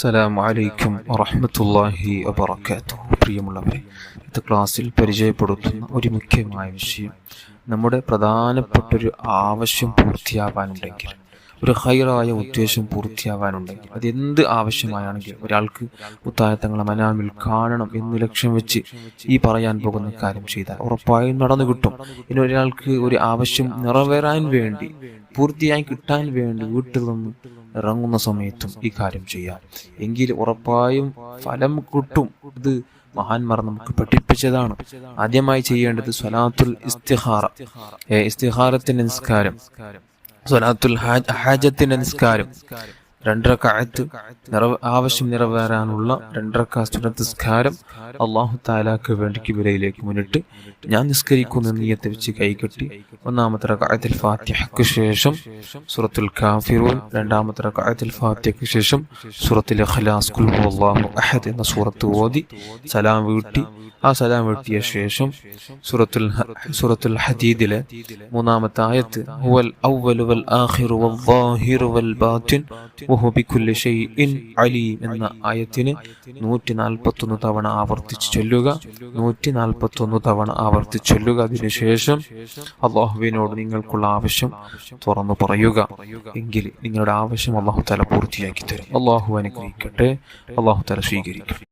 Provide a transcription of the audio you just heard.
അസ്സലാമു അലൈക്കും വറഹ്മത്തുള്ളാഹി വബറകാതുഹു. പ്രിയമുള്ളവരെ, ഇന്നത്തെ ക്ലാസ്സിൽ പരിചയപ്പെടുത്തുന്ന ഒരു മുഖ്യമായ വിഷയം, നമ്മുടെ പ്രധാനപ്പെട്ടൊരു ആവശ്യം പൂർത്തിയാവാനുണ്ടെങ്കിൽ, ഒരു ഹൈറായ ഉദ്ദേശം പൂർത്തിയാവാനുണ്ടെങ്കിൽ, അതെന്ത് ആവശ്യമായാണെങ്കിലും ഒരാൾക്ക് തങ്ങളെ മനാമിൽ കാണണം എന്ന് ലക്ഷ്യം വെച്ച് ഈ പറയാൻ പോകുന്ന കാര്യം ചെയ്താൽ ഉറപ്പായും നടന്നു കിട്ടും. ഇനി ഒരാൾക്ക് ഒരു ആവശ്യം നിറവേറാൻ വേണ്ടി, പൂർത്തിയായി കിട്ടാൻ വേണ്ടി വീട്ടിൽ നിന്ന് ഇറങ്ങുന്ന സമയത്തും ഈ കാര്യം ചെയ്യാം എങ്കിൽ ഉറപ്പായും ഫലം കിട്ടും. ഇത് മഹാന്മാർ നമുക്ക് പഠിപ്പിച്ചതാണ്. ആദ്യമായി ചെയ്യേണ്ടത് സ്വലാത്തുൽ ഇസ്തിഖാറ, ഇസ്തിഖാറത്തിന്റെ നിസ്കാരം, സ്വലാത്തുൽ ഹാജത്തിന്റെ നിസ്കാരം, 2 റക്അത്ത് ആവശ്യം നിറവേറാനുള്ള 2 റക്അത്ത് സുന്നത്ത് നിസ്കാരം അല്ലാഹു തആലാക്ക് വേണ്ടി കിബിലയിലേക്ക് മുന്നിട്ട് ഞാൻ നിസ്കരിക്കുന്ന നിയ്യത്ത് വെച്ച് കൈകെട്ടി 1ാമത്തെ റക്അത്തിൽ ഫാത്തിഹയ്ക്ക് ശേഷം സൂറത്തുൽ കാഫിറൂൻ, 2ാമത്തെ റക്അത്തിൽ ഫാത്തിഹയ്ക്ക് ശേഷം സൂറത്തുൽ ഇഖ്ലാസ് ഖുൽ ഹുവല്ലാഹു അഹദ് എന്ന സൂറത്ത് ഓതി സലാം വീട്ടി, ആ സലാം വീട്ടിയ ശേഷം സൂറത്തുൽ ഹദീദിലെ 3ാമത്തെ ആയത്ത് ഹുവൽ അവ്വലു വൽ ആഖിറു വൽ ളാഹിറു വൽ ബാത്തിൻ വഹു ബികുല്ലി ഷൈഇൻ അലീം എന്ന ആയത്തിനെ 141 തവണ ആവർത്തിച്ച് ചൊല്ലുക. 141 തവണ ആവർത്തിച്ച് ചൊല്ലുക. അതിനുശേഷം അല്ലാഹുവിനോട് നിങ്ങൾക്കുള്ള ആവശ്യം തുറന്നു പറയുക. എങ്കിൽ നിങ്ങളുടെ ആവശ്യം അല്ലാഹു തആല പൂർത്തിയാക്കി തരും. അല്ലാഹു അനുഗ്രഹിക്കട്ടെ. അല്ലാഹു തആല സ്വീകരിക്കട്ടെ.